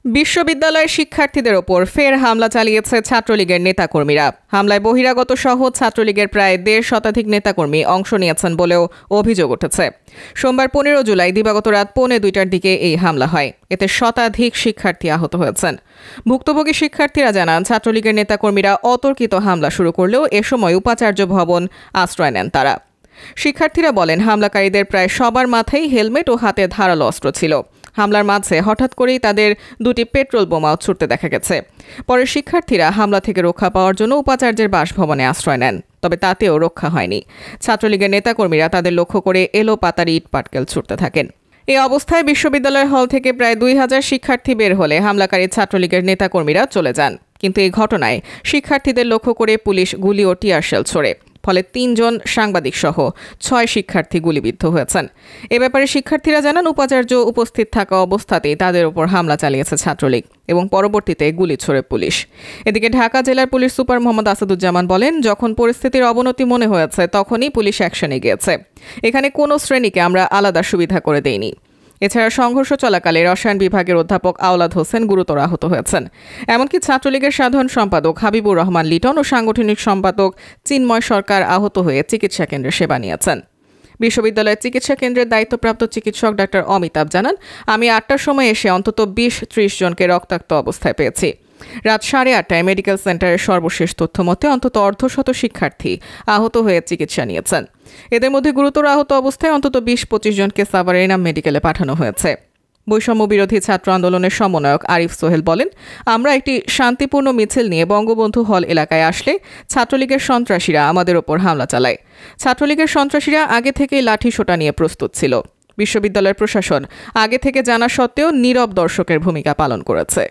বিশ্ববিদ্যালয়ের শিক্ষার্থীদের ওপর ফের হামলা চালিয়েছে ছাত্রলীগের নেতাকর্মীরা। হামলায় বহিরাগত সহ ছাত্রলীগের প্রায় ১.৫ শতাধিক নেতাকর্মী অংশ নিয়েছেন বলেও অভিযোগ উঠেছে। সোমবার ১৫ জুলাই দিবাগত রাত ১:৩০টার দিকে এই হামলা হয়। এতে শতাধিক শিক্ষার্থী আহত হয়েছেন। ভুক্তভোগী শিক্ষার্থীরা জানান, ছাত্রলীগের নেতাকর্মীরা অতর্কিত হামলা শুরু করলেও এ সময় উপাচার্য ভবন আশ্রয় নেন তারা। শিক্ষার্থীরা বলেন, হামলাকারীদের প্রায় সবার মাথায় হেলমেট ও হাতে ধারালো অস্ত্র ছিল। হামলার মাঝে হঠাৎ করেই তাদের ২টি পেট্রোল বোমাও ছুটতে দেখা গেছে। পরে শিক্ষার্থীরা হামলা থেকে রক্ষা পাওয়ার জন্য উপাচার্যের বাসভবনে আশ্রয় নেন, তবে তাতেও রক্ষা হয়নি। ছাত্রলীগের নেতাকর্মীরা তাদের লক্ষ্য করে এলোপাতাড়ি ইটপাটকেল ছুটতে থাকেন। এই অবস্থায় বিশ্ববিদ্যালয়ের হল থেকে প্রায় ২,০০০ শিক্ষার্থী বের হলে হামলাকারী ছাত্রলীগের নেতাকর্মীরা চলে যান। কিন্তু এই ঘটনায় শিক্ষার্থীদের লক্ষ্য করে পুলিশ গুলি ও টিয়ার শেল ছোড়ে। ফলে ৩ জন সাংবাদিক সহ ৬ শিক্ষার্থী গুলিবিদ্ধ হয়েছেন। এ ব্যাপারে শিক্ষার্থীরা জানান, উপাচার্য উপস্থিত থাকা অবস্থাতেই তাদের উপর হামলা চালিয়েছে ছাত্রলীগ এবং পরবর্তীতে গুলি ছোড়ে পুলিশ। এদিকে ঢাকা জেলার পুলিশ সুপার মোহাম্মদ আসাদুজ্জামান বলেন, যখন পরিস্থিতির অবনতি মনে হয়েছে তখনই পুলিশ অ্যাকশনে গিয়েছে। এখানে কোনো শ্রেণীকে আমরা আলাদা সুবিধা করে দেইনি। এছাড়া সংঘর্ষ চলাকালে রসায়ন বিভাগের অধ্যাপক আওলাদ হোসেন গুরুতর আহত হয়েছেন। এমনকি ছাত্রলীগের সাধারণ সম্পাদক হাবিবুর রহমান লিটন ও সাংগঠনিক সম্পাদক চিন্ময় সরকার আহত হয়ে চিকিৎসা কেন্দ্রে সেবা নিয়েছেন। বিশ্ববিদ্যালয়ের চিকিৎসা কেন্দ্রের দায়িত্বপ্রাপ্ত চিকিৎসক ডাক্তার অমিতাভ জানান, আমি ৮টার সময় এসে অন্তত ২০-৩০ জনকে রক্তাক্ত অবস্থায় পেয়েছি। রাত ৮:৩০টায় মেডিকেল সেন্টারের সর্বশেষ তথ্য মতে অন্তত অর্ধশত শিক্ষার্থী আহত হয়ে চিকিৎসা নিয়েছেন। এদের মধ্যে গুরুতর আহত অবস্থায় অন্তত ২০-২৫ জনকে সাভার এনাম মেডিকেলে পাঠানো হয়েছে। বৈষম্য বিরোধী ছাত্র আন্দোলনের সমন্বয়ক আরিফ সোহেল বলেন, আমরা একটি শান্তিপূর্ণ মিছিল নিয়ে বঙ্গবন্ধু হল এলাকায় আসলে ছাত্রলীগের সন্ত্রাসীরা আমাদের ওপর হামলা চালায়। ছাত্রলীগের সন্ত্রাসীরা আগে থেকেই লাঠি সোঁটা নিয়ে প্রস্তুত ছিল। বিশ্ববিদ্যালয়ের প্রশাসন আগে থেকে জানা সত্ত্বেও নীরব দর্শকের ভূমিকা পালন করেছে।